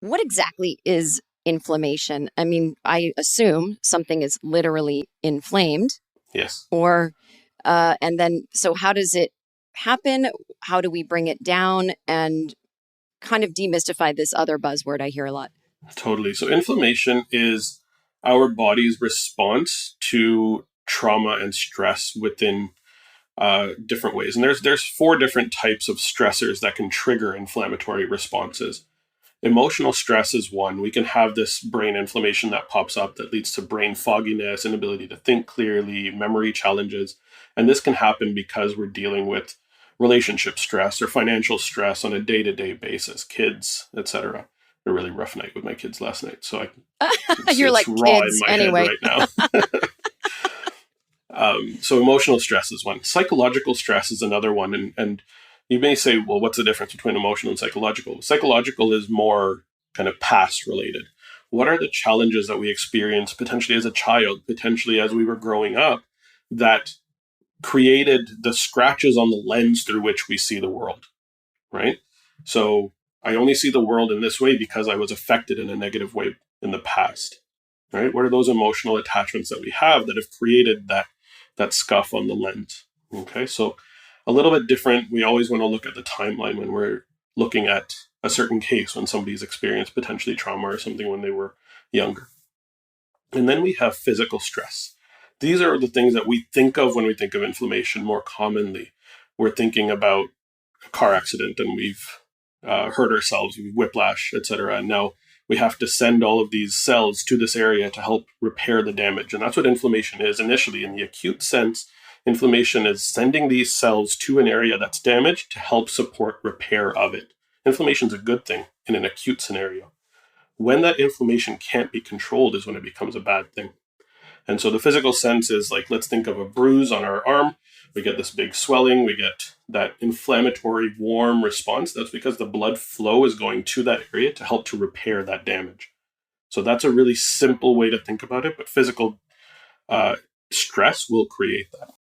What exactly is inflammation? I mean, I assume something is literally inflamed, Yes. or, and then, so how does it happen? How do we bring it down? And kind of demystify this other buzzword I hear a lot. Totally. So inflammation is our body's response to trauma and stress within different ways. And there's four different types of stressors that can trigger inflammatory responses. Emotional stress is one. We can have this brain inflammation that pops up that leads to brain fogginess, inability to think clearly, memory challenges. And this can happen because we're dealing with relationship stress or financial stress on a day-to-day basis, kids, etc. A really rough night with my kids last night. So You're it's like raw in kids my head anyway. right now. So emotional stress is one. Psychological stress is another one. And you may say, well, what's the difference between emotional and psychological? Psychological is more kind of past related. What are the challenges that we experienced potentially as a child, potentially as we were growing up, that created the scratches on the lens through which we see the world, right? So I only see the world in this way because I was affected in a negative way in the past, right? What are those emotional attachments that we have that have created that scuff on the lens? Okay, so a little bit different. We always want to look at the timeline when we're looking at a certain case when somebody's experienced potentially trauma or something when they were younger. And then we have physical stress. These are the things that we think of when we think of inflammation more commonly. We're thinking about a car accident and we've hurt ourselves, we've whiplash, etc. And now we have to send all of these cells to this area to help repair the damage. And that's what inflammation is initially. In the acute sense, inflammation is sending these cells to an area that's damaged to help support repair of it. Inflammation is a good thing in an acute scenario. When that inflammation can't be controlled is when it becomes a bad thing. And so the physical sense is like, let's think of a bruise on our arm. We get this big swelling. We get that inflammatory, warm response. That's because the blood flow is going to that area to help to repair that damage. So that's a really simple way to think about it. But physical stress will create that.